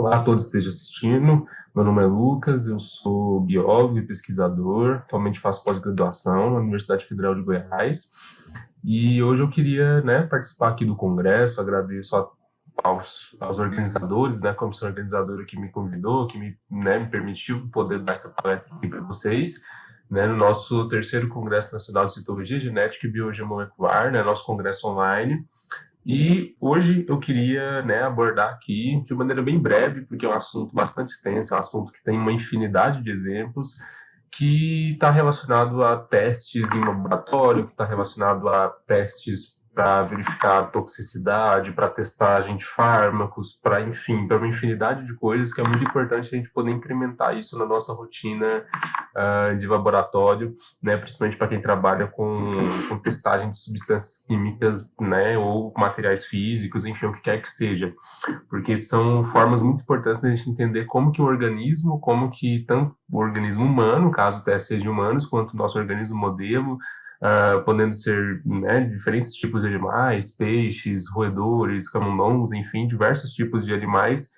Olá a todos que estejam assistindo. Meu nome é Lucas, eu sou biólogo e pesquisador. Atualmente faço pós-graduação na Universidade Federal de Goiás. E hoje eu queria, participar aqui do congresso. Agradeço aos organizadores, a comissão organizadora que me convidou, que me permitiu poder dar essa palestra aqui para vocês, no nosso terceiro Congresso Nacional de Citologia, Genética e Biologia Molecular, nosso congresso online. E hoje eu queria, abordar aqui de maneira bem breve, porque é um assunto bastante extenso, é um assunto que tem uma infinidade de exemplos, que está relacionado a testes em laboratório, que está relacionado a testes para verificar a toxicidade, para testagem de fármacos, enfim, para uma infinidade de coisas que é muito importante a gente poder incrementar isso na nossa rotina de laboratório, principalmente para quem trabalha com testagem de substâncias químicas, ou materiais físicos, enfim, o que quer que seja, porque são formas muito importantes da gente entender como que o organismo, como que tanto o organismo humano, caso o teste seja de humanos, quanto o nosso organismo modelo, podendo ser diferentes tipos de animais, peixes, roedores, camundongos, enfim, diversos tipos de animais,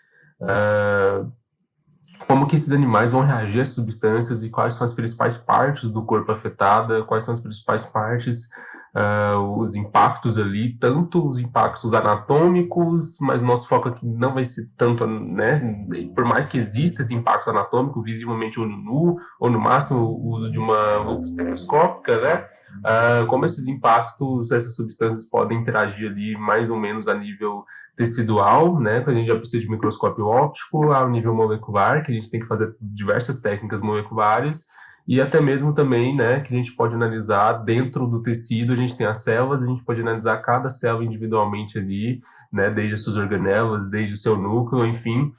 como que esses animais vão reagir às substâncias e quais são as principais partes do corpo afetada, quais são as principais partes, os impactos ali, tanto os impactos anatômicos, mas o nosso foco aqui não vai ser tanto, por mais que exista esse impacto anatômico, visivelmente olho nu, ou no máximo o uso de uma lupa estereoscópica, como esses impactos, essas substâncias podem interagir ali mais ou menos a nível tecidual, que a gente já precisa de microscópio óptico, ao nível molecular, que a gente tem que fazer diversas técnicas moleculares, e até mesmo também, que a gente pode analisar dentro do tecido, a gente tem as células, a gente pode analisar cada célula individualmente ali, desde as suas organelas, desde o seu núcleo, enfim,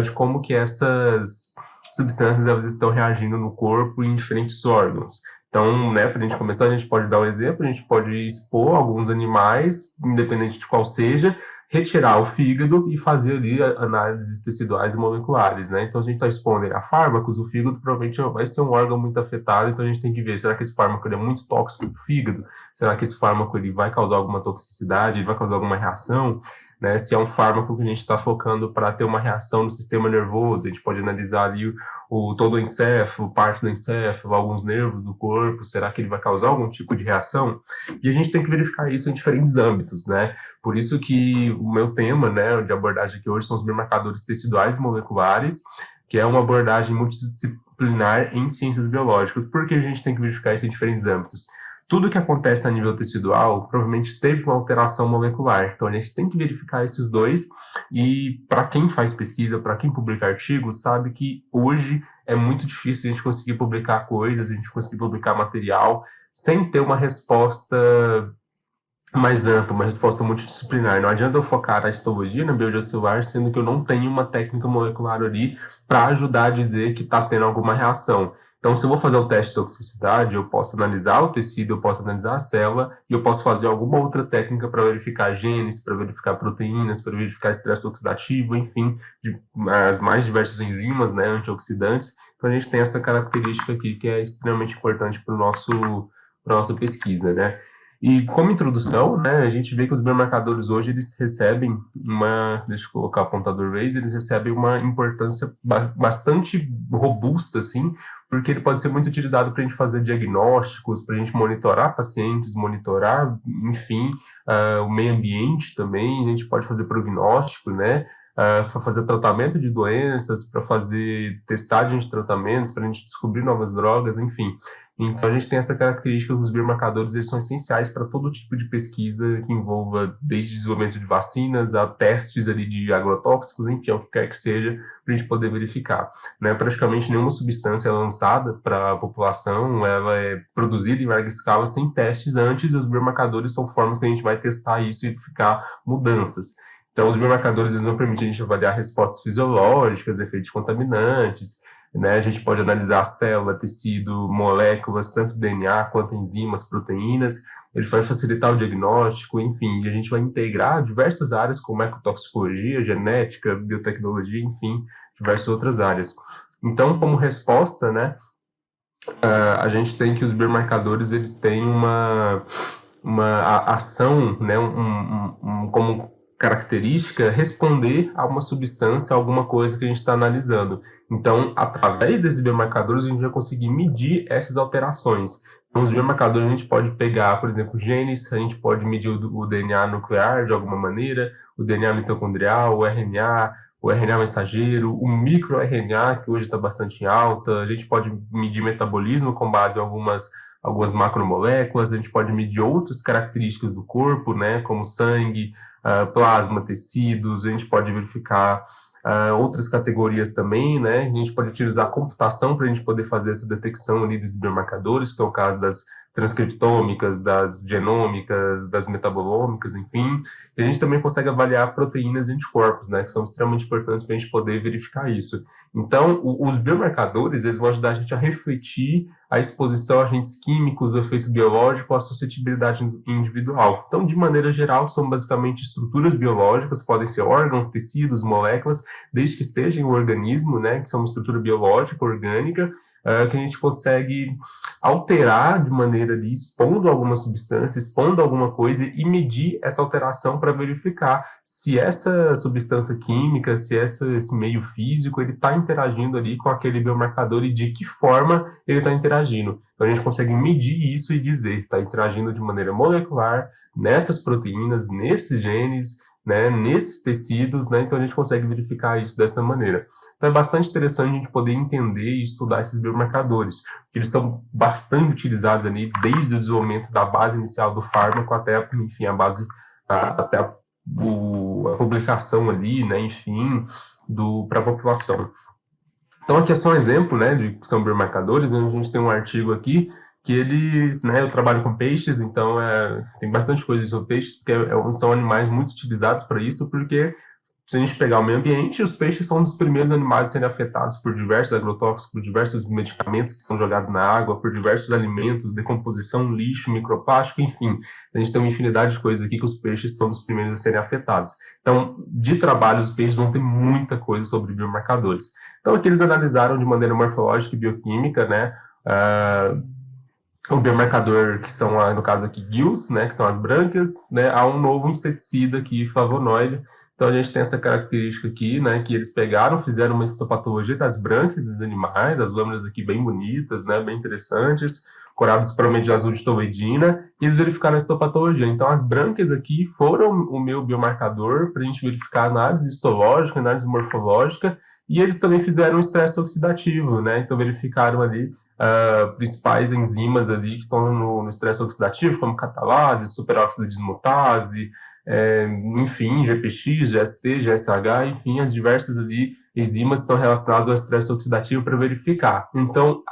de como que essas substâncias elas estão reagindo no corpo e em diferentes órgãos. Então, para a gente começar, a gente pode dar um exemplo, a gente pode expor alguns animais, independente de qual seja, retirar o fígado e fazer ali análises teciduais e moleculares, Então, a gente está expondo ele a fármacos, o fígado provavelmente vai ser um órgão muito afetado, então a gente tem que ver, será que esse fármaco ele é muito tóxico para o fígado? Será que esse fármaco ele vai causar alguma toxicidade, ele vai causar alguma reação? Se é um fármaco que a gente está focando para ter uma reação no sistema nervoso, a gente pode analisar ali todo o encéfalo, parte do encéfalo, alguns nervos do corpo, será que ele vai causar algum tipo de reação? E a gente tem que verificar isso em diferentes âmbitos, Por isso que o meu tema, de abordagem aqui hoje são os biomarcadores teciduais e moleculares, que é uma abordagem multidisciplinar em ciências biológicas. Por que a gente tem que verificar isso em diferentes âmbitos? Tudo que acontece a nível tecidual provavelmente teve uma alteração molecular. Então, a gente tem que verificar esses dois. E para quem faz pesquisa, para quem publica artigos, sabe que hoje é muito difícil a gente conseguir publicar coisas, a gente conseguir publicar material sem ter uma resposta mais ampla, uma resposta multidisciplinar. Não adianta eu focar a histologia na biologia celular, sendo que eu não tenho uma técnica molecular ali para ajudar a dizer que está tendo alguma reação. Então, se eu vou fazer o teste de toxicidade, eu posso analisar o tecido, eu posso analisar a célula, e eu posso fazer alguma outra técnica para verificar genes, para verificar proteínas, para verificar estresse oxidativo, enfim, as mais diversas enzimas, antioxidantes. Então, a gente tem essa característica aqui que é extremamente importante para a nossa pesquisa, E como introdução, a gente vê que os biomarcadores hoje, eles recebem deixa eu colocar o apontador vez, eles recebem uma importância bastante robusta, assim, porque ele pode ser muito utilizado para a gente fazer diagnósticos, para a gente monitorar pacientes, monitorar, enfim, o meio ambiente também, a gente pode fazer prognóstico, para fazer tratamento de doenças, para fazer testagem de tratamentos, para a gente descobrir novas drogas, enfim. Então, a gente tem essa característica que os biomarcadores eles são essenciais para todo tipo de pesquisa que envolva desde desenvolvimento de vacinas a testes ali de agrotóxicos, enfim, o que quer que seja, para a gente poder verificar. Praticamente nenhuma substância é lançada para a população, ela é produzida em larga escala sem testes antes, e os biomarcadores são formas que a gente vai testar isso e verificar mudanças. Então, os biomarcadores eles não permitem a gente avaliar respostas fisiológicas, efeitos contaminantes, A gente pode analisar a célula, tecido, moléculas, tanto DNA quanto enzimas, proteínas. Ele vai facilitar o diagnóstico, enfim, e a gente vai integrar diversas áreas como ecotoxicologia, genética, biotecnologia, enfim, diversas outras áreas. Então, como resposta, a gente tem que os biomarcadores eles têm uma ação, como característica responder a uma substância, a alguma coisa que a gente está analisando. Então, através desses biomarcadores, a gente vai conseguir medir essas alterações. Então, os biomarcadores a gente pode pegar, por exemplo, genes, a gente pode medir o DNA nuclear de alguma maneira, o DNA mitocondrial, o RNA mensageiro, o microRNA, que hoje está bastante em alta, a gente pode medir metabolismo com base em algumas macromoléculas, a gente pode medir outras características do corpo, né, como sangue, plasma, tecidos, a gente pode verificar outras categorias também, né? A gente pode utilizar a computação para a gente poder fazer essa detecção ali dos biomarcadores, que são o caso das transcriptômicas, das genômicas, das metabolômicas, enfim. E a gente também consegue avaliar proteínas e anticorpos, né? Que são extremamente importantes para a gente poder verificar isso. Então, os biomarcadores, eles vão ajudar a gente a refletir a exposição a agentes químicos, o efeito biológico, a suscetibilidade individual. Então, de maneira geral, são basicamente estruturas biológicas, podem ser órgãos, tecidos, moléculas, desde que esteja em um organismo, né, que são uma estrutura biológica, orgânica, que a gente consegue alterar de maneira ali, expondo alguma substância, expondo alguma coisa e medir essa alteração para verificar se essa substância química, se esse meio físico, ele está interagindo ali com aquele biomarcador e de que forma ele está interagindo. Então, a gente consegue medir isso e dizer que está interagindo de maneira molecular nessas proteínas, nesses genes, né, nesses tecidos, né, então a gente consegue verificar isso dessa maneira. Então é bastante interessante a gente poder entender e estudar esses biomarcadores, porque eles são bastante utilizados ali desde o desenvolvimento da base inicial do fármaco até, enfim, a base, até a publicação ali, né, enfim, para a população. Então aqui é só um exemplo, né, de que são biomarcadores, né, a gente tem um artigo aqui que eles, né, eu trabalho com peixes, então tem bastante coisa sobre peixes, porque são animais muito utilizados para isso, porque se a gente pegar o meio ambiente, os peixes são um dos primeiros animais a serem afetados por diversos agrotóxicos, por diversos medicamentos que são jogados na água, por diversos alimentos, decomposição, lixo, microplástico, enfim. A gente tem uma infinidade de coisas aqui que os peixes são os primeiros a serem afetados. Então, de trabalho, os peixes vão ter muita coisa sobre biomarcadores. Então, aqui eles analisaram de maneira morfológica e bioquímica, né, o biomarcador, que são, no caso aqui, GILs, né, que são as brânquias, né, há um novo inseticida aqui, flavonoide. Então, a gente tem essa característica aqui, né, que eles pegaram, fizeram uma histopatologia das brânquias dos animais, as lâminas aqui bem bonitas, né, bem interessantes, corados por meio de azul de toloidina, e eles verificaram a histopatologia. Então, as brânquias aqui foram o meu biomarcador para a gente verificar a análise histológica, análise morfológica, e eles também fizeram um estresse oxidativo, né, então verificaram ali principais enzimas ali que estão no estresse oxidativo, como catalase, superóxido dismutase, enfim, GPX, GST, GSH, enfim, as diversas ali enzimas estão relacionadas ao estresse oxidativo para verificar. Então,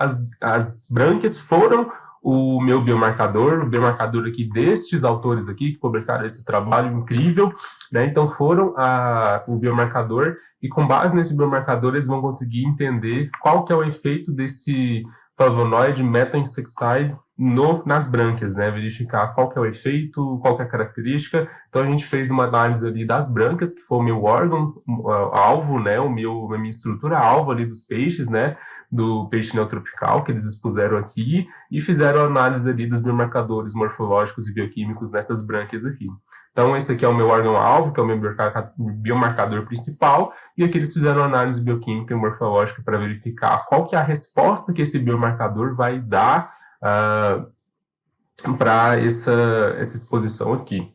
as brânquias foram o meu biomarcador, o biomarcador aqui destes autores aqui que publicaram esse trabalho incrível, né? Então foram o biomarcador e com base nesse biomarcador eles vão conseguir entender qual que é o efeito desse flavonoide methanoinsecticide nas brânquias, né? Verificar qual que é o efeito, qual que é a característica. Então a gente fez uma análise ali das brânquias, que foi o meu órgão alvo, né? A minha estrutura alvo ali dos peixes, né? Do peixe neotropical que eles expuseram aqui e fizeram a análise ali dos biomarcadores morfológicos e bioquímicos nessas brânquias aqui. Então esse aqui é o meu órgão-alvo, que é o meu biomarcador principal, e aqui eles fizeram análise bioquímica e morfológica para verificar qual que é a resposta que esse biomarcador vai dar para essa exposição aqui.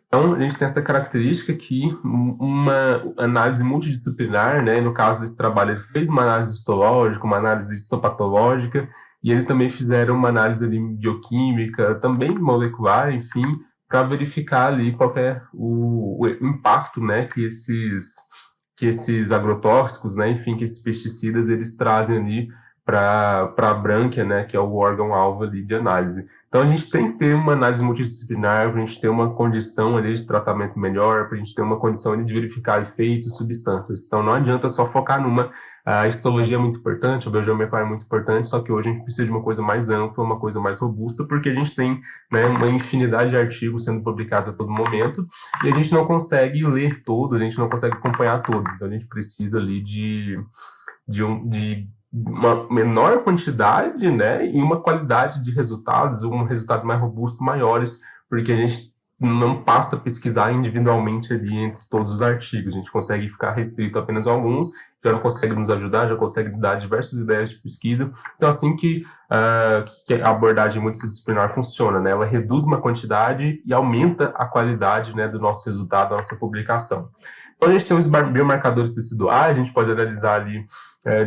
Então, a gente tem essa característica que uma análise multidisciplinar, né, no caso desse trabalho, ele fez uma análise histológica, uma análise histopatológica, e ele também fizeram uma análise ali bioquímica, também molecular, enfim, para verificar ali qual é o impacto, né, que esses agrotóxicos, né, enfim, que esses pesticidas, eles trazem ali para a brânquia, né, que é o órgão-alvo ali de análise. Então, a gente tem que ter uma análise multidisciplinar, para a gente ter uma condição ali de tratamento melhor, para a gente ter uma condição ali de verificar efeitos, substâncias. Então, não adianta só focar numa. A histologia é muito importante, a biogeometria é muito importante, só que hoje a gente precisa de uma coisa mais ampla, uma coisa mais robusta, porque a gente tem, né, uma infinidade de artigos sendo publicados a todo momento, e a gente não consegue ler todos, a gente não consegue acompanhar todos. Então, a gente precisa ali de uma menor quantidade, né, e uma qualidade de resultados, um resultado mais robusto, maiores, porque a gente não passa a pesquisar individualmente ali entre todos os artigos, a gente consegue ficar restrito apenas a alguns, já não consegue nos ajudar, já consegue dar diversas ideias de pesquisa. Então, assim que a abordagem multidisciplinar funciona, né? Ela reduz uma quantidade e aumenta a qualidade, né, do nosso resultado, da nossa publicação. Então, a gente tem os biomarcadores teciduais, a gente pode analisar ali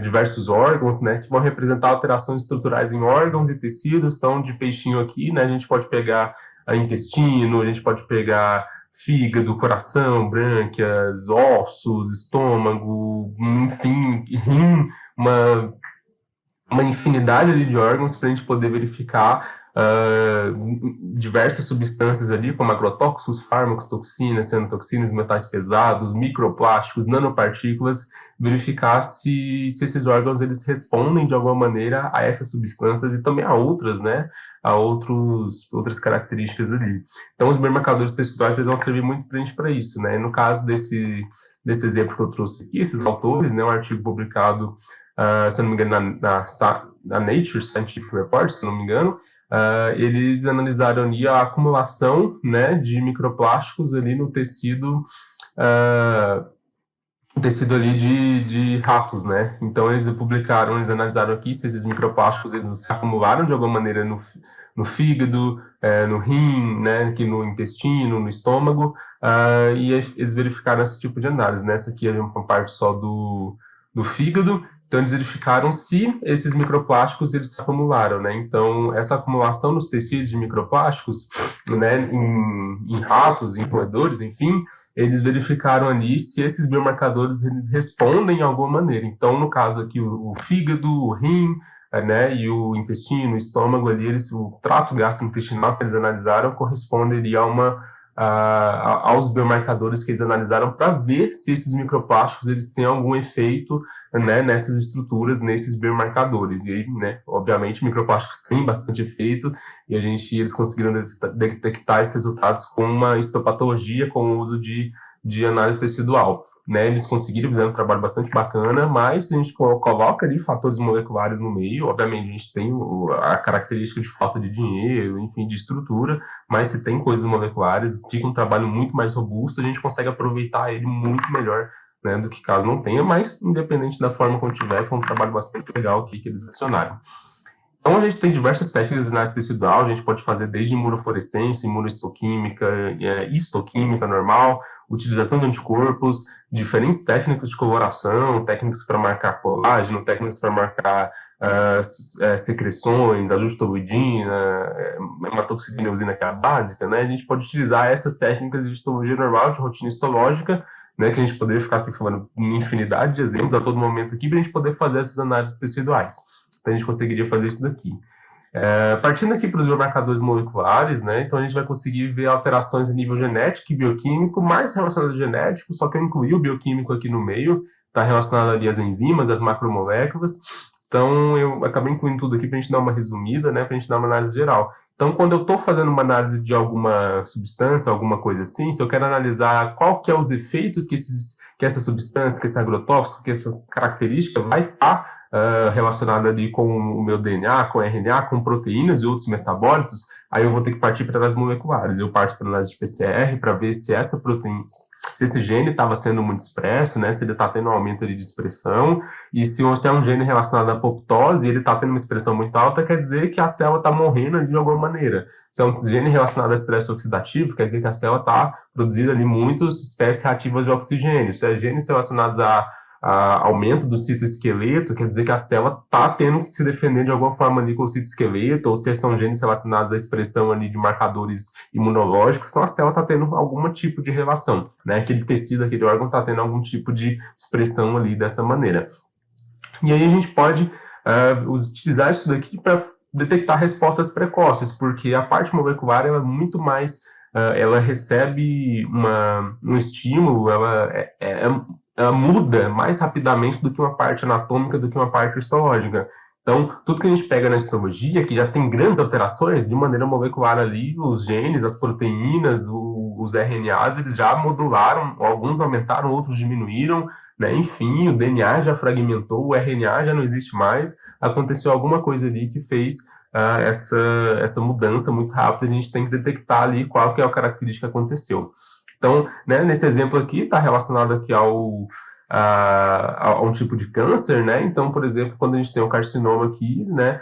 diversos órgãos, né, que vão representar alterações estruturais em órgãos e tecidos. Então, de peixinho aqui, né, a gente pode pegar intestino, a gente pode pegar fígado, coração, brânquias, ossos, estômago, enfim, rim, uma infinidade ali de órgãos para a gente poder verificar diversas substâncias ali, como agrotóxicos, fármacos, toxinas, cianotoxinas, metais pesados, microplásticos, nanopartículas, verificar se esses órgãos eles respondem de alguma maneira a essas substâncias e também a outras, né? A outras características ali. Então, os biomarcadores teciduais eles vão servir muito para a gente para isso, né? No caso desse exemplo que eu trouxe aqui, esses autores, né? Um artigo publicado se eu não me engano, na Nature Scientific Report, se eu não me engano, eles analisaram ali a acumulação, né, de microplásticos ali no tecido, ali de ratos, né? Então eles analisaram aqui se esses microplásticos eles se acumularam de alguma maneira no fígado, no rim, né, aqui no intestino, no estômago, e eles verificaram esse tipo de análise, né? Essa aqui é uma parte só do fígado. Então, eles verificaram se esses microplásticos eles se acumularam, né? Então, essa acumulação nos tecidos de microplásticos, né, em ratos, em roedores, enfim, eles verificaram ali se esses biomarcadores eles respondem de alguma maneira. Então, no caso aqui, o fígado, o rim, né, e o intestino, o estômago ali, o trato gastrointestinal que eles analisaram corresponderia aos biomarcadores que eles analisaram para ver se esses microplásticos eles têm algum efeito, né, nessas estruturas, nesses biomarcadores. E aí, né, obviamente, microplásticos têm bastante efeito e eles conseguiram detectar esses resultados com uma histopatologia, com o uso de análise tecidual. Né, eles conseguiram fazer um trabalho bastante bacana, mas a gente coloca ali fatores moleculares no meio, obviamente a gente tem a característica de falta de dinheiro, enfim, de estrutura, mas se tem coisas moleculares, fica um trabalho muito mais robusto, a gente consegue aproveitar ele muito melhor, né, do que caso não tenha, mas independente da forma como tiver, foi um trabalho bastante legal aqui que eles adicionaram. Então, a gente tem diversas técnicas de análise tecidual, a gente pode fazer desde imunofluorescência, imunohistoquímica, histoquímica normal, utilização de anticorpos, diferentes técnicas de coloração, técnicas para marcar colágeno, técnicas para marcar secreções, ajuste toluidina, hematoxilina eosina, que é a básica, né? A gente pode utilizar essas técnicas de histologia normal, de rotina histológica, né, que a gente poderia ficar aqui falando uma infinidade de exemplos a todo momento aqui, para a gente poder fazer essas análises teciduais. Então, a gente conseguiria fazer isso daqui. Partindo aqui para os biomarcadores moleculares, né, então a gente vai conseguir ver alterações a nível genético e bioquímico, mais relacionado ao genético, só que eu incluí o bioquímico aqui no meio, está relacionado ali às enzimas, às macromoléculas. Então, eu acabei incluindo tudo aqui para a gente dar uma resumida, né, para a gente dar uma análise geral. Então, quando eu estou fazendo uma análise de alguma substância, alguma coisa assim, se eu quero analisar qual que é os efeitos que essa substância, que esse agrotóxico, que essa característica vai estar relacionada ali com o meu DNA, com o RNA, com proteínas e outros metabólitos, aí eu vou ter que partir para as moleculares. Eu parto para análise de PCR para ver se essa proteína, se esse gene estava sendo muito expresso, né, se ele está tendo um aumento ali de expressão, e se é um gene relacionado à apoptose e ele está tendo uma expressão muito alta, quer dizer que a célula está morrendo ali de alguma maneira. Se é um gene relacionado a estresse oxidativo, quer dizer que a célula está produzindo ali muitas espécies reativas de oxigênio. Se é genes relacionados a aumento do citoesqueleto, quer dizer que a célula está tendo que se defender de alguma forma ali com o citoesqueleto, ou se são genes relacionados à expressão ali de marcadores imunológicos, então a célula está tendo algum tipo de relação, né? Aquele tecido, aquele órgão está tendo algum tipo de expressão ali dessa maneira. E aí a gente pode utilizar isso daqui para detectar respostas precoces, porque a parte molecular ela é muito mais, ela recebe um estímulo, ela muda mais rapidamente do que uma parte anatômica, do que uma parte histológica. Então, tudo que a gente pega na histologia, que já tem grandes alterações, de maneira molecular ali, os genes, as proteínas, os RNAs, eles já modularam, alguns aumentaram, outros diminuíram, né? Enfim, o DNA já fragmentou, o RNA já não existe mais, aconteceu alguma coisa ali que fez essa mudança muito rápida, a gente tem que detectar ali qual que é a característica que aconteceu. Então, né, nesse exemplo aqui, está relacionado aqui a um tipo de câncer, né? Então, por exemplo, quando a gente tem o carcinoma aqui, né,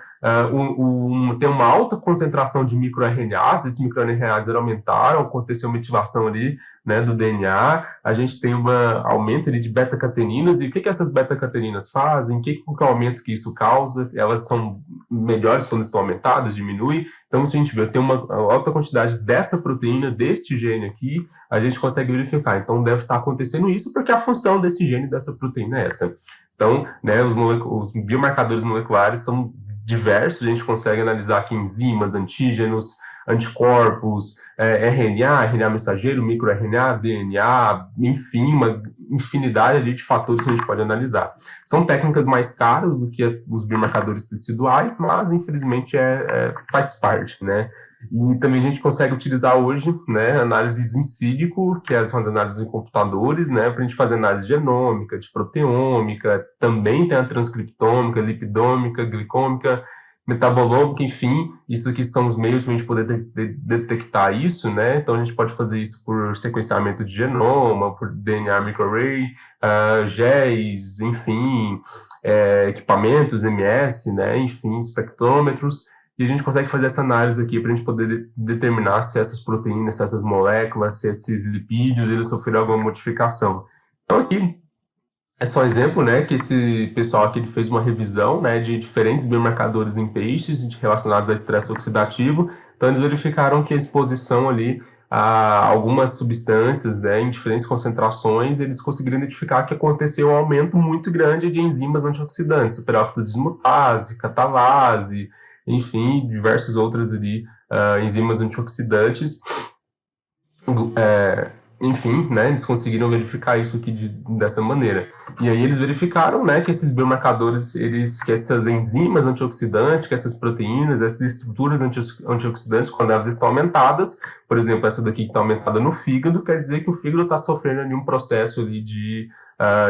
tem uma alta concentração de microRNAs, esses microRNAs aumentaram, aconteceu uma ativação ali, né, do DNA, a gente tem um aumento ali de beta-cateninas, e o que essas beta-cateninas fazem? Que é o aumento que isso causa? Elas são melhores quando estão aumentadas, diminui. Então, se a gente vê, tem uma alta quantidade dessa proteína, deste gene aqui, a gente consegue verificar. Então, deve estar acontecendo isso porque a função desse gene, dessa proteína é essa. Então, né, os biomarcadores moleculares são diversos, a gente consegue analisar aqui enzimas, antígenos, anticorpos, RNA mensageiro, microRNA, DNA, enfim, uma infinidade ali de fatores que a gente pode analisar. São técnicas mais caras do que os biomarcadores teciduais, mas infelizmente faz parte, né? E também a gente consegue utilizar hoje, né, análises in silico, que são as análises em computadores, né, para a gente fazer análise genômica, de proteômica, também tem a transcriptômica, lipidômica, glicômica, metabolômica, enfim, isso aqui são os meios para a gente poder detectar isso, né? Então a gente pode fazer isso por sequenciamento de genoma, por DNA microarray, GES, enfim, equipamentos, MS, né? Enfim, espectrômetros, e a gente consegue fazer essa análise aqui para a gente poder determinar se essas proteínas, se essas moléculas, se esses lipídios, eles sofreram alguma modificação. Então aqui é só um exemplo, né, que esse pessoal aqui fez uma revisão, né, de diferentes biomarcadores em peixes relacionados a estresse oxidativo. Então, eles verificaram que a exposição ali a algumas substâncias, né, em diferentes concentrações, eles conseguiram identificar que aconteceu um aumento muito grande de enzimas antioxidantes, superóxido de dismutase, catalase, enfim, diversas outras ali, enzimas antioxidantes. Enfim, né, eles conseguiram verificar isso aqui dessa maneira. E aí eles verificaram, né, que esses biomarcadores, que essas enzimas antioxidantes, que essas proteínas, essas estruturas antioxidantes, quando elas estão aumentadas, por exemplo, essa daqui que está aumentada no fígado, quer dizer que o fígado está sofrendo ali um processo ali de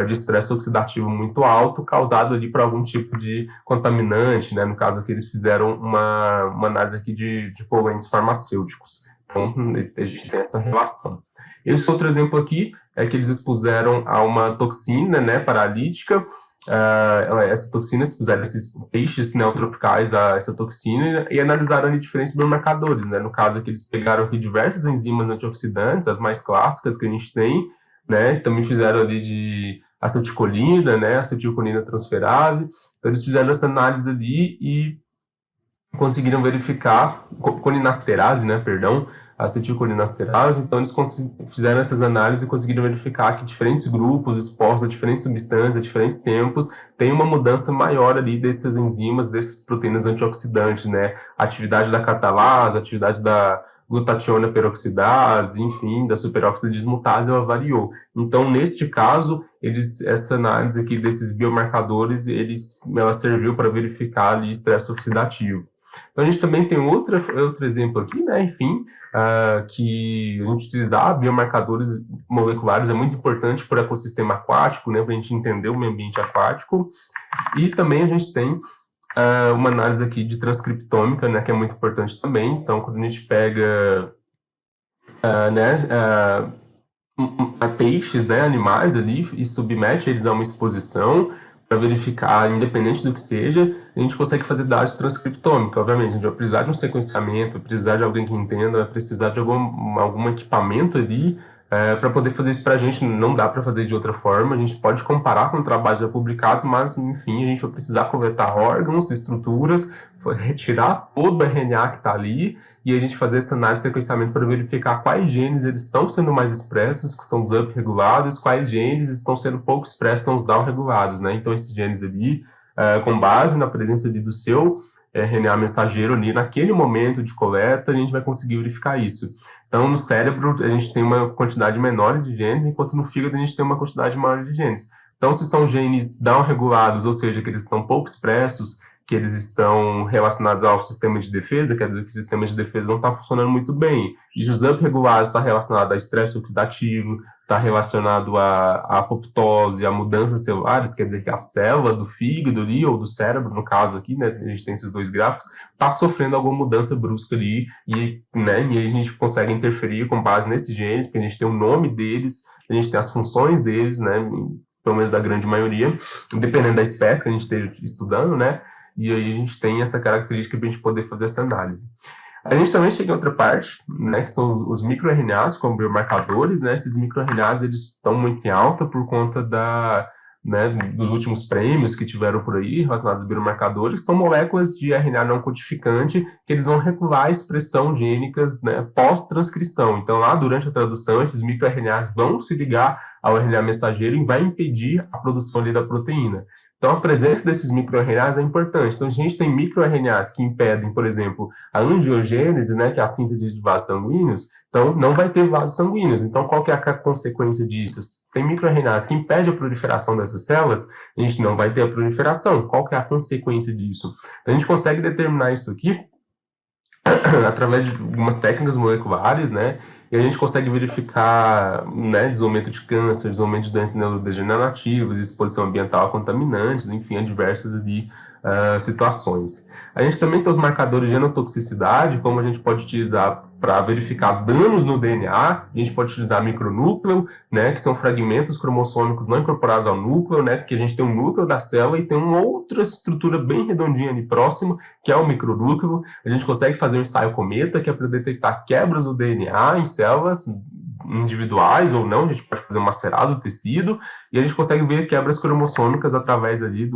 estresse oxidativo muito alto, causado ali por algum tipo de contaminante, né, no caso aqui eles fizeram uma análise aqui de poluentes farmacêuticos. Então, a gente tem essa relação. Esse outro exemplo aqui é que eles expuseram a uma toxina, né, paralítica. Essa toxina, expuseram esses peixes neotropicais a essa toxina e analisaram ali diferentes biomarcadores, né? No caso aqui, eles pegaram aqui diversas enzimas antioxidantes, as mais clássicas que a gente tem, né? Também fizeram ali de acetilcolina, né? Acetilcolina transferase. Então, eles fizeram essa análise ali e conseguiram verificar colinasterase, né, perdão, acetilcolinasterase. Então eles fizeram essas análises e conseguiram verificar que diferentes grupos expostos a diferentes substâncias, a diferentes tempos, tem uma mudança maior ali dessas enzimas, dessas proteínas antioxidantes, né, a atividade da catalase, a atividade da glutationa peroxidase, enfim, da superóxido de dismutase, ela variou. Então, neste caso, essa análise aqui desses biomarcadores, ela serviu para verificar ali estresse oxidativo. Então, a gente também tem outro exemplo aqui, né, enfim, que a gente utilizar biomarcadores moleculares é muito importante para o ecossistema aquático, né, para a gente entender o meio ambiente aquático. E também a gente tem uma análise aqui de transcriptômica, né, que é muito importante também. Então, quando a gente pega peixes, né, animais ali, e submete eles a uma exposição para verificar, independente do que seja, a gente consegue fazer dados transcriptômicos. Obviamente, a gente vai precisar de um sequenciamento, vai precisar de alguém que entenda, vai precisar de algum equipamento ali para poder fazer isso para a gente. Não dá para fazer de outra forma, a gente pode comparar com trabalhos já publicados, mas, enfim, a gente vai precisar coletar órgãos, estruturas, retirar todo o RNA que está ali e a gente fazer essa análise de sequenciamento para verificar quais genes eles estão sendo mais expressos, que são os up-regulados, quais genes estão sendo pouco expressos, são os down-regulados, né? Então, esses genes ali, com base na presença ali do seu RNA mensageiro ali, naquele momento de coleta, a gente vai conseguir verificar isso. Então, no cérebro, a gente tem uma quantidade menor de genes, enquanto no fígado a gente tem uma quantidade maior de genes. Então, se são genes down-regulados, ou seja, que eles estão pouco expressos, que eles estão relacionados ao sistema de defesa, quer dizer que o sistema de defesa não está funcionando muito bem. E os upregulares está relacionado a estresse oxidativo, está relacionado à apoptose, a mudanças celulares, quer dizer que a célula do fígado ali, ou do cérebro, no caso aqui, né, a gente tem esses dois gráficos, está sofrendo alguma mudança brusca ali, né, e aí a gente consegue interferir com base nesses genes, porque a gente tem o nome deles, a gente tem as funções deles, né, pelo menos da grande maioria, dependendo da espécie que a gente esteja estudando, né, e aí a gente tem essa característica para a gente poder fazer essa análise. A gente também chega em outra parte, né, que são os microRNAs como biomarcadores, né, esses microRNAs eles estão muito em alta por conta né, dos últimos prêmios que tiveram por aí relacionados a biomarcadores, são moléculas de RNA não codificante que eles vão regular a expressão gênicas, né, pós-transcrição. Então, lá durante a tradução, esses microRNAs vão se ligar ao RNA mensageiro e vai impedir a produção ali da proteína. Então, a presença desses microRNAs é importante. Então, a gente tem microRNAs que impedem, por exemplo, a angiogênese, né, que é a síntese de vasos sanguíneos, então não vai ter vasos sanguíneos. Então, qual que é a consequência disso? Se tem microRNAs que impedem a proliferação dessas células, a gente não vai ter a proliferação. Qual que é a consequência disso? Então, a gente consegue determinar isso aqui através de algumas técnicas moleculares, né, e a gente consegue verificar, né, desenvolvimento de câncer, desenvolvimento de doenças neurodegenerativas, exposição ambiental a contaminantes, enfim, a diversas ali, situações. A gente também tem os marcadores de genotoxicidade, como a gente pode utilizar para verificar danos no DNA, a gente pode utilizar micronúcleo, né, que são fragmentos cromossômicos não incorporados ao núcleo, né, porque a gente tem um núcleo da célula e tem uma outra estrutura bem redondinha ali próximo, que é o micronúcleo. A gente consegue fazer um ensaio cometa, que é para detectar quebras do DNA em células individuais ou não, a gente pode fazer um macerado do tecido, e a gente consegue ver quebras cromossômicas através ali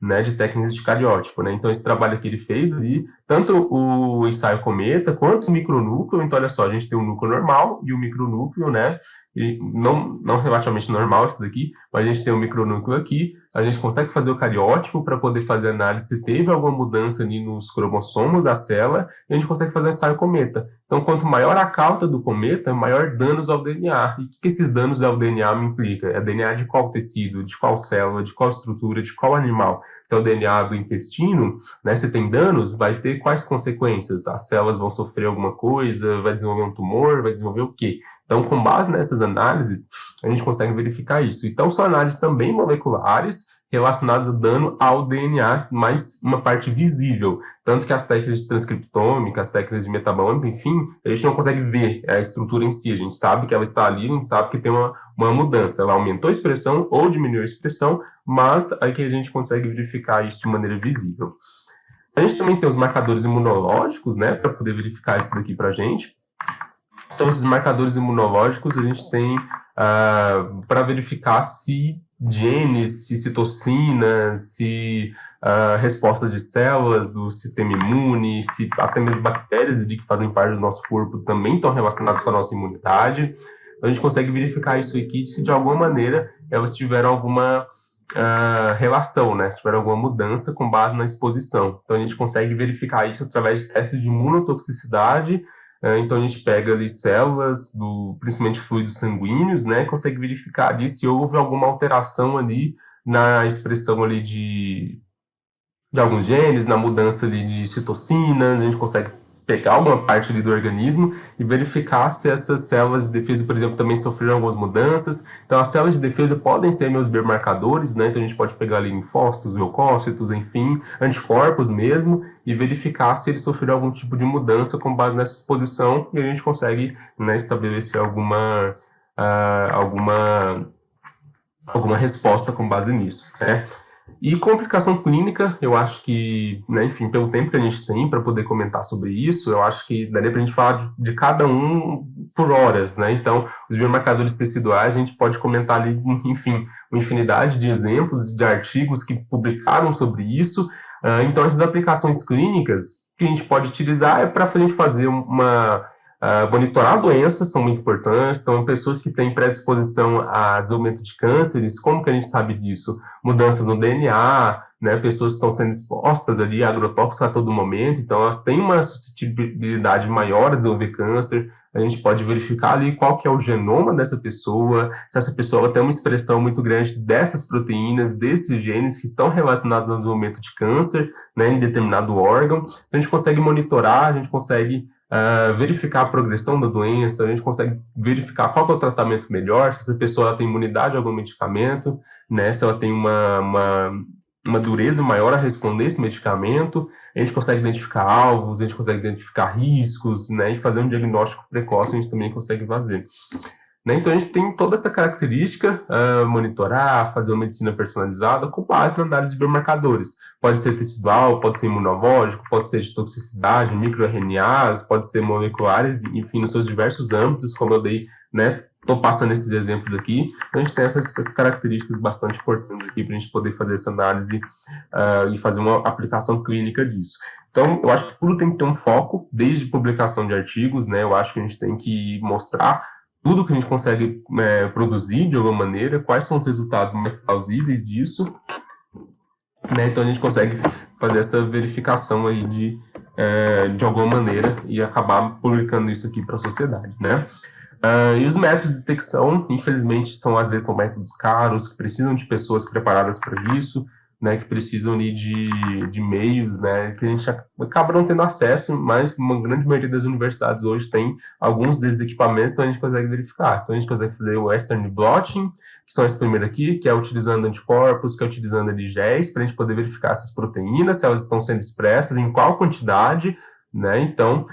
né, de técnicas de cariótipo, né? Então, esse trabalho aqui ele fez ali, tanto o ensaio cometa, quanto o micronúcleo. Então, olha só, a gente tem um núcleo normal e o micronúcleo, né? E não relativamente normal esse daqui, mas a gente tem um micronúcleo aqui, a gente consegue fazer o cariótipo para poder fazer análise se teve alguma mudança ali nos cromossomos da célula, e a gente consegue fazer um ensaio cometa. Então, quanto maior a cauda do cometa, maior danos ao DNA. E o que esses danos ao DNA me implicam? É DNA de qual tecido, de qual célula, de qual estrutura, de qual animal? Se é o DNA do intestino, né, se tem danos, vai ter quais consequências? As células vão sofrer alguma coisa, vai desenvolver um tumor, vai desenvolver o quê? Então, com base nessas análises, a gente consegue verificar isso. Então, são análises também moleculares relacionadas a dano ao DNA, mas uma parte visível. Tanto que as técnicas de transcriptômica, as técnicas de metabolômica, enfim, a gente não consegue ver a estrutura em si. A gente sabe que ela está ali, a gente sabe que tem uma mudança. Ela aumentou a expressão ou diminuiu a expressão, mas aí que a gente consegue verificar isso de maneira visível. A gente também tem os marcadores imunológicos, né, para poder verificar isso daqui para a gente. Então, esses marcadores imunológicos a gente tem para verificar se genes, se citocinas, se respostas de células do sistema imune, se até mesmo bactérias ali que fazem parte do nosso corpo também estão relacionadas com a nossa imunidade. Então, a gente consegue verificar isso aqui se de alguma maneira elas tiveram alguma relação, né? Se tiveram alguma mudança com base na exposição. Então, a gente consegue verificar isso através de testes de imunotoxicidade. Então, a gente pega ali células, principalmente fluidos sanguíneos, né, e consegue verificar ali se houve alguma alteração ali na expressão ali de alguns genes, na mudança ali de citocinas. A gente consegue pegar uma parte ali do organismo e verificar se essas células de defesa, por exemplo, também sofreram algumas mudanças. Então, as células de defesa podem ser meus biomarcadores, né? Então, a gente pode pegar ali linfócitos, leucócitos, enfim, anticorpos mesmo, e verificar se eles sofreram algum tipo de mudança com base nessa exposição, e a gente consegue, né, estabelecer alguma resposta com base nisso, né? E complicação clínica, eu acho que, né, enfim, pelo tempo que a gente tem para poder comentar sobre isso, eu acho que daria para a gente falar de cada um por horas, né? Então, os biomarcadores teciduais, a gente pode comentar ali, enfim, uma infinidade de exemplos, de artigos que publicaram sobre isso. Então, essas aplicações clínicas que a gente pode utilizar é para a gente fazer uma Monitorar doenças são muito importantes, então pessoas que têm predisposição a desenvolvimento de cânceres, como que a gente sabe disso? Mudanças no DNA, né, pessoas que estão sendo expostas ali a agrotóxicos a todo momento, então elas têm uma suscetibilidade maior a desenvolver câncer. A gente pode verificar ali qual que é o genoma dessa pessoa, se essa pessoa tem uma expressão muito grande dessas proteínas, desses genes que estão relacionados ao desenvolvimento de câncer, né, em determinado órgão. Então, a gente consegue monitorar, a gente consegue verificar a progressão da doença, a gente consegue verificar qual que é o tratamento melhor, se essa pessoa tem imunidade a algum medicamento, né, se ela tem uma dureza maior a responder esse medicamento, a gente consegue identificar alvos, a gente consegue identificar riscos, né, e fazer um diagnóstico precoce a gente também consegue fazer. Né? Então, a gente tem toda essa característica, monitorar, fazer uma medicina personalizada com base na análise de biomarcadores. Pode ser tecidual, pode ser imunológico, pode ser de toxicidade, microRNAs, pode ser moleculares, enfim, nos seus diversos âmbitos, como eu dei, né? Estou passando esses exemplos aqui. Então, a gente tem essas características bastante importantes aqui para a gente poder fazer essa análise e fazer uma aplicação clínica disso. Então, eu acho que tudo tem que ter um foco, desde publicação de artigos, né? Eu acho que a gente tem que mostrar tudo que a gente consegue produzir de alguma maneira, quais são os resultados mais plausíveis disso, né? Então a gente consegue fazer essa verificação aí de alguma maneira e acabar publicando isso aqui para a sociedade, né? E os métodos de detecção, infelizmente, às vezes são métodos caros, que precisam de pessoas preparadas para isso, né, que precisam ali de meios, né, que a gente acaba não tendo acesso, mas uma grande maioria das universidades hoje tem alguns desses equipamentos, então a gente consegue verificar. Então a gente consegue fazer o Western blotting, que são esse primeiro aqui, que é utilizando anticorpos, que é utilizando ali géis, para a gente poder verificar essas proteínas, se elas estão sendo expressas, em qual quantidade, né, então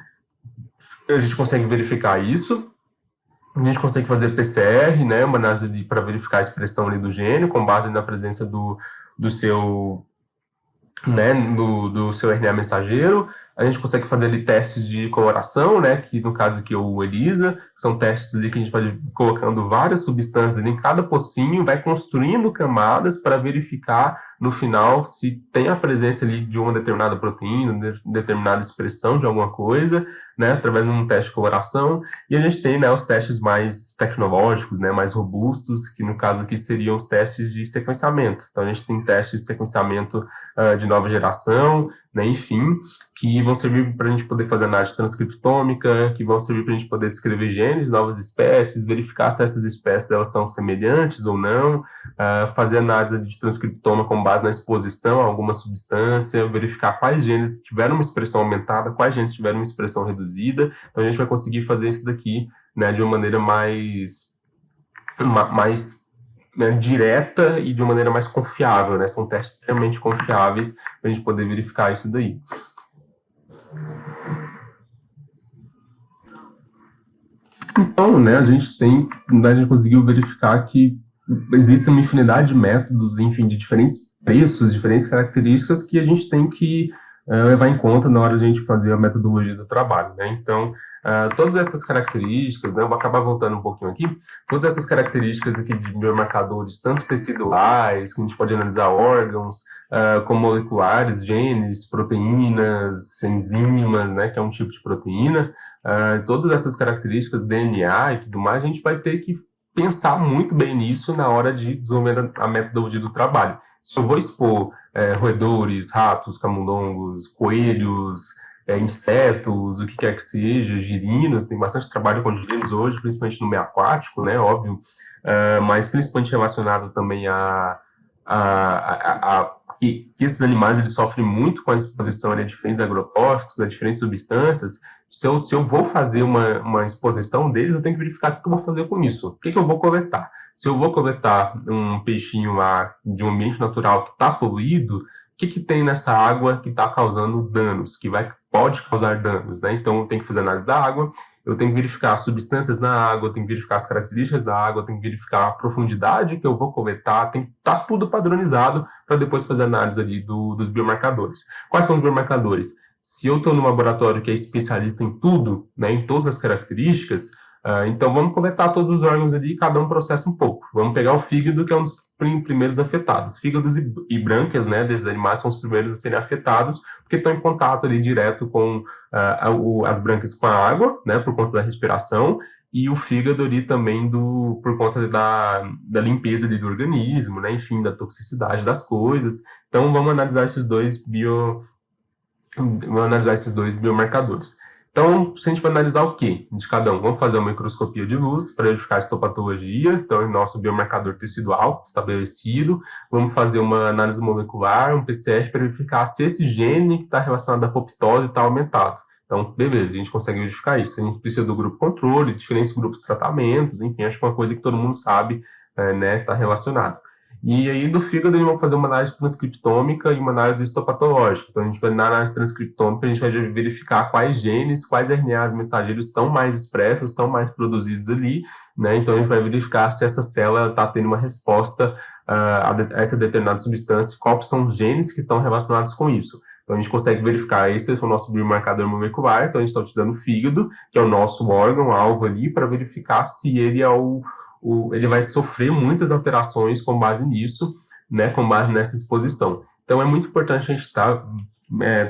a gente consegue verificar isso. A gente consegue fazer PCR, né, uma análise para verificar a expressão ali do gene, com base na presença do seu, né, do seu RNA mensageiro. A gente consegue fazer ali testes de coloração, né, que no caso aqui é o ELISA, que são testes ali que a gente vai colocando várias substâncias ali em cada pocinho, vai construindo camadas para verificar no final se tem a presença ali de uma determinada proteína, de determinada expressão de alguma coisa, né, através de um teste de coloração. E a gente tem, né, os testes mais tecnológicos, né, mais robustos, que no caso aqui seriam os testes de sequenciamento. Então a gente tem testes de sequenciamento de nova geração, né, enfim, que vão servir para a gente poder fazer análise transcriptômica, que vão servir para a gente poder descrever genes de novas espécies, verificar se essas espécies elas são semelhantes ou não, fazer análise de transcriptoma com base na exposição a alguma substância, verificar quais genes tiveram uma expressão aumentada, quais genes tiveram uma expressão reduzida. Então a gente vai conseguir fazer isso daqui, né, de uma maneira mais né, direta e de uma maneira mais confiável, né? São testes extremamente confiáveis para a gente poder verificar isso daí. Então, né, a gente conseguiu verificar que existe uma infinidade de métodos, enfim, de diferentes preços, diferentes características que a gente tem que levar em conta na hora de a gente fazer a metodologia do trabalho, né? Então, todas essas características, né, eu vou acabar voltando um pouquinho aqui, todas essas características aqui de biomarcadores, tanto teciduais, que a gente pode analisar órgãos, como moleculares, genes, proteínas, enzimas, né, que é um tipo de proteína, todas essas características, DNA e tudo mais, a gente vai ter que pensar muito bem nisso na hora de desenvolver a metodologia do trabalho. Se eu vou expor roedores, ratos, camundongos, coelhos, insetos, o que quer que seja, girinos, tem bastante trabalho com girinos hoje, principalmente no meio aquático, né, óbvio, mas principalmente relacionado também que esses animais eles sofrem muito com a exposição a diferentes agrotóxicos, a diferentes substâncias. Se eu vou fazer uma exposição deles, eu tenho que verificar o que eu vou fazer com isso, o que eu vou coletar. Se eu vou coletar um peixinho lá de um ambiente natural que está poluído, o que tem nessa água que está causando danos, pode causar danos, né? Então, eu tenho que fazer análise da água, eu tenho que verificar as substâncias na água, eu tenho que verificar as características da água, eu tenho que verificar a profundidade que eu vou coletar, tem que estar tudo padronizado para depois fazer análise ali dos biomarcadores. Quais são os biomarcadores? Se eu estou num laboratório que é especialista em tudo, né, em todas as características, Então, vamos coletar todos os órgãos ali e cada um processa um pouco. Vamos pegar o fígado, que é um dos primeiros afetados. Fígados e brânquias, né, desses animais são os primeiros a serem afetados, porque estão em contato ali direto com as brânquias com a água, né, por conta da respiração, e o fígado ali também por conta da limpeza ali do organismo, né, enfim, da toxicidade das coisas. Então, vamos analisar esses dois biomarcadores. Então, se a gente vai analisar o que de cada um? Vamos fazer uma microscopia de luz para verificar a histopatologia, então é o nosso biomarcador tecidual estabelecido. Vamos fazer uma análise molecular, um PCR, para verificar se esse gene que está relacionado à apoptose está aumentado. Então, beleza, a gente consegue verificar isso. A gente precisa do grupo controle, diferentes grupos de tratamentos, enfim, acho que é uma coisa que todo mundo sabe, né, está relacionado. E aí, do fígado, eles vão fazer uma análise transcriptômica e uma análise histopatológica. Então, a gente vai, na análise transcriptômica, a gente vai verificar quais genes, quais RNAs mensageiros estão mais expressos, estão mais produzidos ali, né? Então, a gente vai verificar se essa célula está tendo uma resposta a essa determinada substância, quais são os genes que estão relacionados com isso. Então, a gente consegue verificar, esse é o nosso biomarcador molecular, então a gente está utilizando o fígado, que é o nosso órgão-alvo ali, para verificar se ele é ele vai sofrer muitas alterações com base nisso, né, com base nessa exposição. Então, é muito importante a gente estar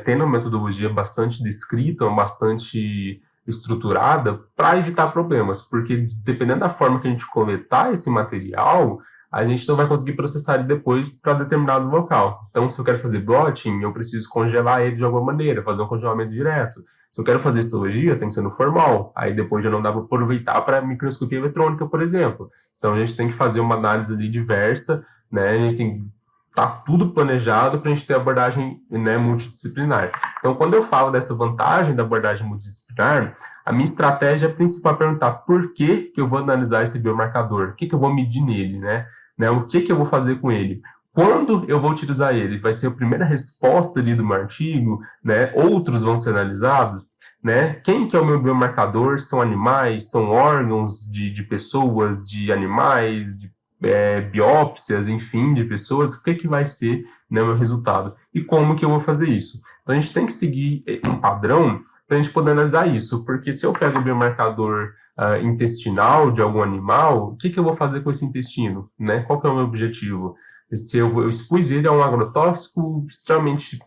tendo uma metodologia bastante descrita, bastante estruturada, para evitar problemas, porque dependendo da forma que a gente coletar esse material, a gente não vai conseguir processar ele depois para determinado local. Então, se eu quero fazer blotting, eu preciso congelar ele de alguma maneira, fazer um congelamento direto. Se eu quero fazer histologia, tem que ser no formal. Aí depois já não dá para aproveitar para microscopia eletrônica, por exemplo. Então a gente tem que fazer uma análise ali diversa, né? A gente tem que tá tudo planejado para a gente ter abordagem, né, multidisciplinar. Então, quando eu falo dessa vantagem da abordagem multidisciplinar, a minha estratégia principal é perguntar por que eu vou analisar esse biomarcador, o que eu vou medir nele, né? O que eu vou fazer com ele. Quando eu vou utilizar ele? Vai ser a primeira resposta ali do meu artigo, né? Outros vão ser analisados, né? Quem que é o meu biomarcador? São animais? São órgãos de pessoas, de animais, de biópsias, enfim, de pessoas? O que vai ser, né, o meu resultado? E como que eu vou fazer isso? Então, a gente tem que seguir um padrão para a gente poder analisar isso, porque se eu pego o biomarcador intestinal de algum animal, o que eu vou fazer com esse intestino, né? Qual que é o meu objetivo? Se eu expus ele a um agrotóxico extremamente,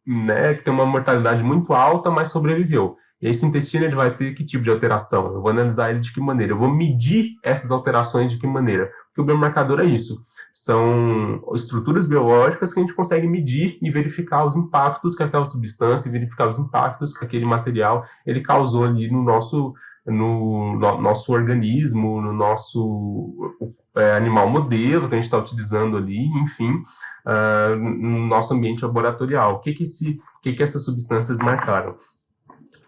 né, que tem uma mortalidade muito alta, mas sobreviveu. E esse intestino ele vai ter que tipo de alteração? Eu vou analisar ele de que maneira? Eu vou medir essas alterações de que maneira? Porque o biomarcador é isso. São estruturas biológicas que a gente consegue medir e verificar os impactos que aquela substância, verificar os impactos que aquele material ele causou ali no nosso organismo, no nosso animal modelo que a gente está utilizando ali, enfim, no nosso ambiente laboratorial. O que essas substâncias marcaram?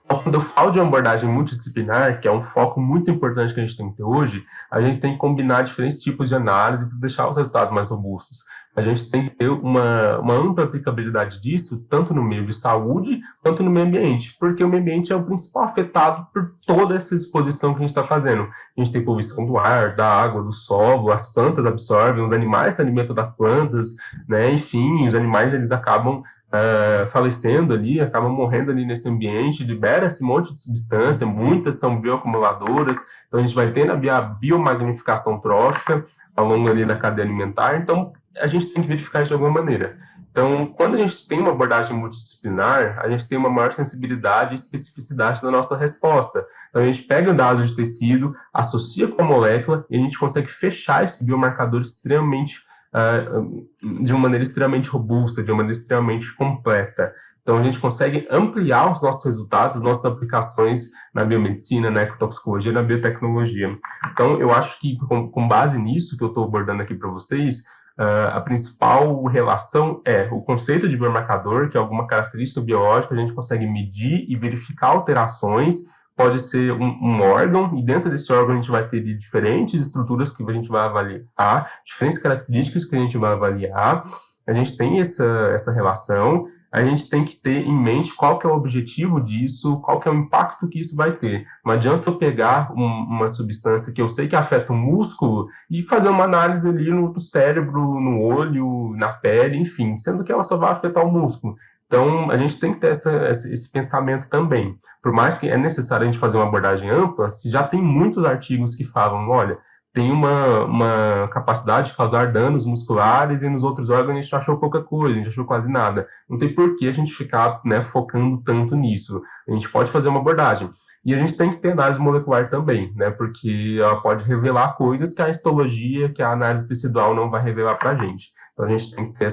Quando eu falo de uma abordagem multidisciplinar, que é um foco muito importante que a gente tem que ter hoje, a gente tem que combinar diferentes tipos de análise para deixar os resultados mais robustos. A gente tem que ter uma ampla aplicabilidade disso, tanto no meio de saúde, quanto no meio ambiente, porque o meio ambiente é o principal afetado por toda essa exposição que a gente está fazendo. A gente tem poluição do ar, da água, do solo, as plantas absorvem, os animais se alimentam das plantas, né? Enfim, os animais eles acabam falecendo ali, acabam morrendo ali nesse ambiente, libera esse monte de substância, muitas são bioacumuladoras, então a gente vai tendo a biomagnificação trófica ao longo ali da cadeia alimentar, então a gente tem que verificar isso de alguma maneira. Então, quando a gente tem uma abordagem multidisciplinar, a gente tem uma maior sensibilidade e especificidade da nossa resposta. Então, a gente pega o dado de tecido, associa com a molécula e a gente consegue fechar esse biomarcador extremamente de uma maneira extremamente robusta, de uma maneira extremamente completa. Então, a gente consegue ampliar os nossos resultados, as nossas aplicações na biomedicina, na ecotoxicologia, na biotecnologia. Então, eu acho que, com base nisso que eu estou abordando aqui para vocês, a principal relação é o conceito de biomarcador, que é alguma característica biológica, a gente consegue medir e verificar alterações. Pode ser um órgão, e dentro desse órgão a gente vai ter diferentes estruturas que a gente vai avaliar, diferentes características que a gente vai avaliar. A gente tem essa relação, a gente tem que ter em mente qual que é o objetivo disso, qual que é o impacto que isso vai ter. Não adianta eu pegar uma substância que eu sei que afeta o músculo e fazer uma análise ali no cérebro, no olho, na pele, enfim, sendo que ela só vai afetar o músculo. Então, a gente tem que ter esse pensamento também. Por mais que é necessário a gente fazer uma abordagem ampla, se já tem muitos artigos que falam, olha, tem uma capacidade de causar danos musculares e nos outros órgãos a gente achou pouca coisa, a gente achou quase nada. Não tem por que a gente ficar, né, focando tanto nisso. A gente pode fazer uma abordagem. E a gente tem que ter análise molecular também, né, porque ela pode revelar coisas que a histologia, que a análise tecidual não vai revelar para a gente. Então a gente tem que ter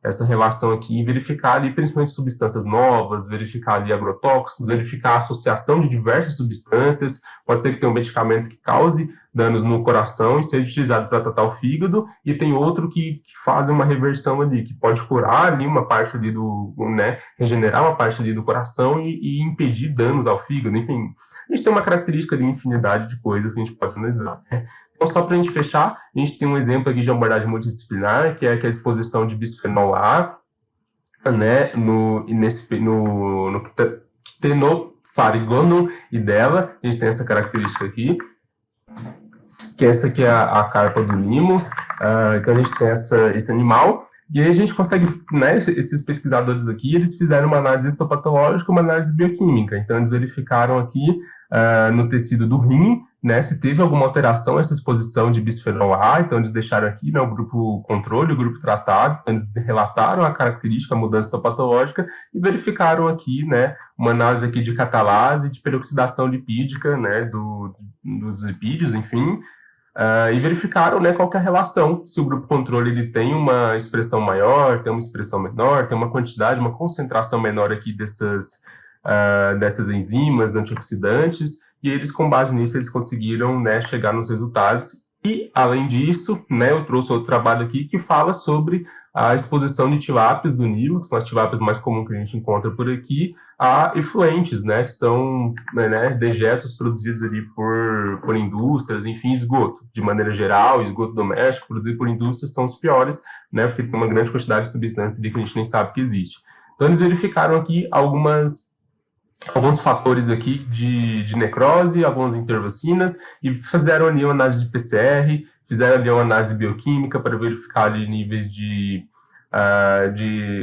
essa relação aqui e verificar ali principalmente substâncias novas, verificar ali agrotóxicos, verificar a associação de diversas substâncias. Pode ser que tenha um medicamento que cause danos no coração e seja utilizado para tratar o fígado, e tem outro que faz uma reversão ali, que pode curar ali uma parte ali né, regenerar uma parte ali do coração e impedir danos ao fígado. Enfim, a gente tem uma característica de infinidade de coisas que a gente pode analisar, né? Então, só para a gente fechar, a gente tem um exemplo aqui de abordagem multidisciplinar, que é a exposição de bisfenol A, né, no quitenofarigonum e dela. A gente tem essa característica aqui, que essa aqui é a carpa do limo. Então, a gente tem esse animal. E aí a gente consegue, né, esses pesquisadores aqui, eles fizeram uma análise histopatológica, uma análise bioquímica. Então, eles verificaram aqui no tecido do rim, né, se teve alguma alteração essa exposição de bisfenol A. Então, eles deixaram aqui, né, o grupo controle, o grupo tratado. Então, eles relataram a característica, a mudança histopatológica, e verificaram aqui, né, uma análise aqui de catalase, de peroxidação lipídica, né, dos lipídios, enfim. E verificaram, né, qual que é a relação, se o grupo controle ele tem uma expressão maior, tem uma expressão menor, tem uma quantidade, uma concentração menor aqui dessas enzimas antioxidantes, e eles, com base nisso, eles conseguiram, né, chegar nos resultados. E, além disso, né, eu trouxe outro trabalho aqui que fala sobre a exposição de tilápias do Nilo, que são as tilápias mais comuns que a gente encontra por aqui, a efluentes, né, que são, né, dejetos produzidos ali por indústrias, enfim, esgoto. De maneira geral, esgoto doméstico produzido por indústrias são os piores, né, porque tem uma grande quantidade de substância ali que a gente nem sabe que existe. Então, eles verificaram aqui alguns fatores aqui de necrose, algumas intervacinas, e fizeram ali uma análise de PCR, fizeram ali uma análise bioquímica para verificar ali níveis de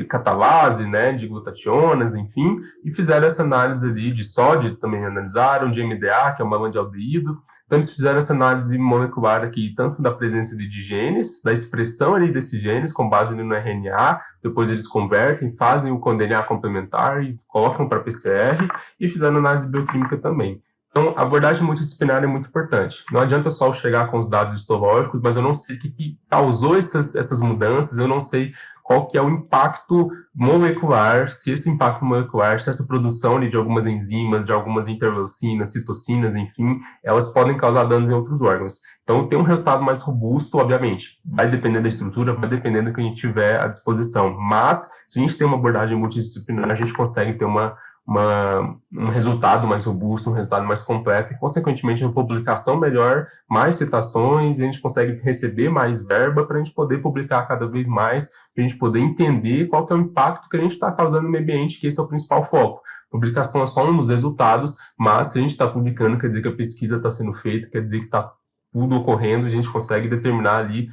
catalase, né, de glutationas, enfim, e fizeram essa análise ali de sódio, eles também analisaram, de MDA, que é o melandialdeído. Então, eles fizeram essa análise molecular aqui, tanto da presença de genes, da expressão ali desses genes, com base no RNA, depois eles convertem, fazem o DNA complementar e colocam para PCR, e fizeram análise bioquímica também. Então, a abordagem multidisciplinar é muito importante. Não adianta só eu chegar com os dados histológicos, mas eu não sei o que causou essas mudanças, eu não sei qual que é o impacto molecular, se esse impacto molecular, se essa produção ali de algumas enzimas, de algumas interleucinas, citocinas, enfim, elas podem causar danos em outros órgãos. Então, ter um resultado mais robusto, obviamente, vai depender da estrutura, vai depender do que a gente tiver à disposição. Mas, se a gente tem uma abordagem multidisciplinar, a gente consegue ter um resultado mais robusto, um resultado mais completo e, consequentemente, uma publicação melhor, mais citações, e a gente consegue receber mais verba para a gente poder publicar cada vez mais, para a gente poder entender qual que é o impacto que a gente está causando no meio ambiente, que esse é o principal foco. Publicação é só um dos resultados, mas se a gente está publicando, quer dizer que a pesquisa está sendo feita, quer dizer que está tudo ocorrendo, a gente consegue determinar ali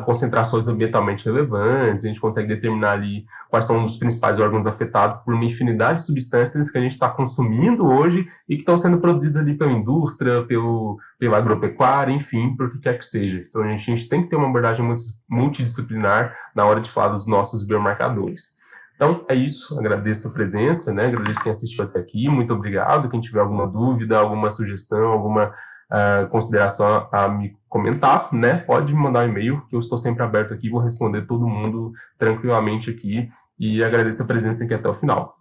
concentrações ambientalmente relevantes, a gente consegue determinar ali quais são os principais órgãos afetados por uma infinidade de substâncias que a gente está consumindo hoje e que estão sendo produzidas ali pela indústria, pela agropecuária, enfim, por que quer que seja. Então, a gente tem que ter uma abordagem multidisciplinar na hora de falar dos nossos biomarcadores. Então, é isso. Agradeço a presença, né? Agradeço quem assistiu até aqui. Muito obrigado. Quem tiver alguma dúvida, alguma sugestão, alguma consideração a me comentar, né? Pode me mandar um e-mail, que eu estou sempre aberto aqui, vou responder todo mundo tranquilamente aqui, e agradeço a presença aqui até o final.